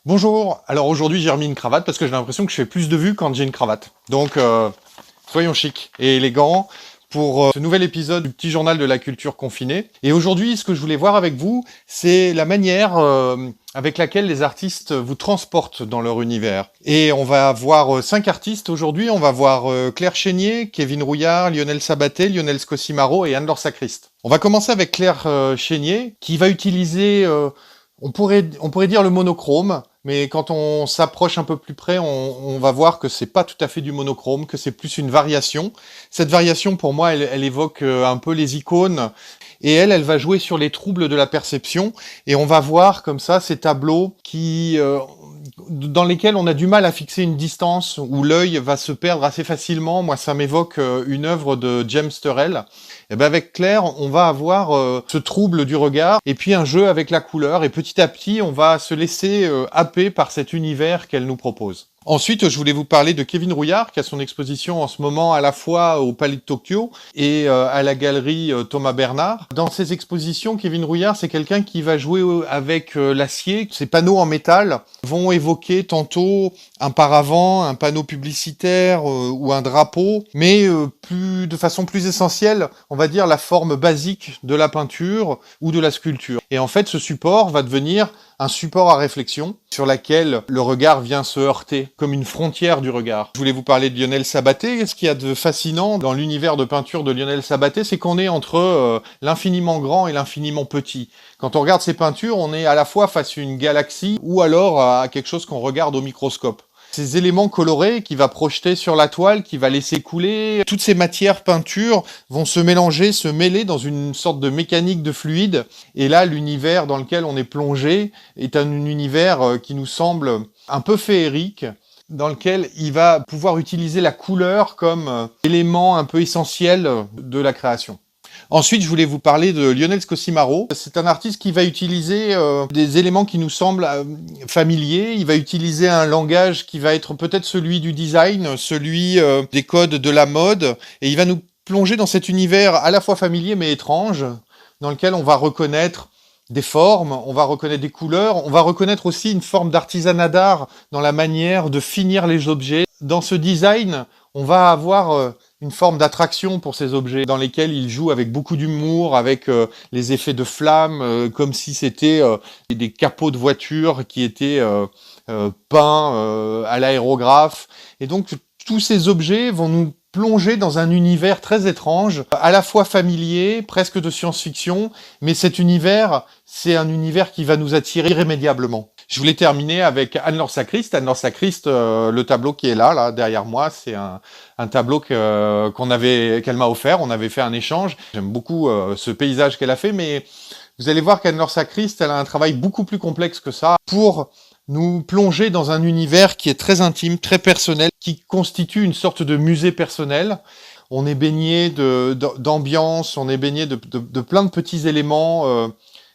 Bonjour, alors aujourd'hui j'ai remis une cravate parce que j'ai l'impression que je fais plus de vues quand j'ai une cravate. Donc soyons chics et élégants pour ce nouvel épisode du petit journal de la culture confinée. Et aujourd'hui ce que je voulais voir avec vous, c'est la manière avec laquelle les artistes vous transportent dans leur univers. Et on va voir 5 artistes aujourd'hui, on va voir Claire Chénier, Kevin Rouillard, Lionel Sabaté, Lionel Scossimaro et Anne-Laure Sacriste. On va commencer avec Claire Chénier qui va utiliser... on pourrait dire le monochrome, mais quand on s'approche un peu plus près, on va voir que c'est pas tout à fait du monochrome, que c'est plus une variation. Cette variation, pour moi, elle évoque un peu les icônes, et elle va jouer sur les troubles de la perception, et on va voir comme ça ces tableaux dans lesquels on a du mal à fixer une distance, où l'œil va se perdre assez facilement. Moi, ça m'évoque une œuvre de James Turrell. Et ben avec Claire, on va avoir ce trouble du regard et puis un jeu avec la couleur. Et petit à petit, on va se laisser happer par cet univers qu'elle nous propose. Ensuite, je voulais vous parler de Kevin Rouillard, qui a son exposition en ce moment à la fois au Palais de Tokyo et à la galerie Thomas Bernard. Dans ses expositions, Kevin Rouillard, c'est quelqu'un qui va jouer avec l'acier. Ces panneaux en métal vont évoquer tantôt un paravent, un panneau publicitaire ou un drapeau, mais de façon plus essentielle, on va dire la forme basique de la peinture ou de la sculpture. Et en fait, ce support va devenir un support à réflexion sur laquelle le regard vient se heurter, comme une frontière du regard. Je voulais vous parler de Lionel Sabaté. Ce qu'il y a de fascinant dans l'univers de peinture de Lionel Sabaté, c'est qu'on est entre l'infiniment grand et l'infiniment petit. Quand on regarde ses peintures, on est à la fois face à une galaxie ou alors à quelque chose qu'on regarde au microscope. Ces éléments colorés qu'il va projeter sur la toile, qu'il va laisser couler, toutes ces matières peintures vont se mélanger, se mêler dans une sorte de mécanique de fluide. Et là, l'univers dans lequel on est plongé est un univers qui nous semble un peu féerique, dans lequel il va pouvoir utiliser la couleur comme élément un peu essentiel de la création. Ensuite, je voulais vous parler de Lionel Scossimaro. C'est un artiste qui va utiliser des éléments qui nous semblent familiers. Il va utiliser un langage qui va être peut-être celui du design, celui des codes de la mode. Et il va nous plonger dans cet univers à la fois familier mais étrange, dans lequel on va reconnaître des formes, on va reconnaître des couleurs, on va reconnaître aussi une forme d'artisanat d'art dans la manière de finir les objets. Dans ce design, on va avoir une forme d'attraction pour ces objets dans lesquels il joue avec beaucoup d'humour, avec les effets de flammes, comme si c'était des capots de voitures qui étaient peints à l'aérographe. Et donc, tous ces objets vont nous plonger dans un univers très étrange, à la fois familier, presque de science-fiction, mais cet univers, c'est un univers qui va nous attirer irrémédiablement. Je voulais terminer avec Anne-Laure Sacriste. Anne-Laure Sacriste, le tableau qui est là derrière moi, c'est un tableau qu'elle m'a offert. On avait fait un échange. J'aime beaucoup ce paysage qu'elle a fait, mais vous allez voir qu'Anne-Laure Sacriste, elle a un travail beaucoup plus complexe que ça pour nous plonger dans un univers qui est très intime, très personnel, qui constitue une sorte de musée personnel. On est baigné d'ambiance, on est baigné de plein de petits éléments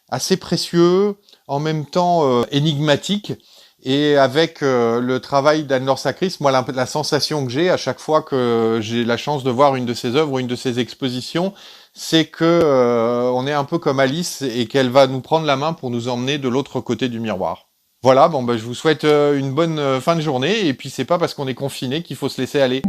assez précieux, en même temps énigmatiques. Et avec le travail d'Anne-Laure Sacriste, moi la sensation que j'ai à chaque fois que j'ai la chance de voir une de ses œuvres ou une de ses expositions, c'est que on est un peu comme Alice et qu'elle va nous prendre la main pour nous emmener de l'autre côté du miroir. Voilà, je vous souhaite une bonne fin de journée, et puis c'est pas parce qu'on est confiné qu'il faut se laisser aller.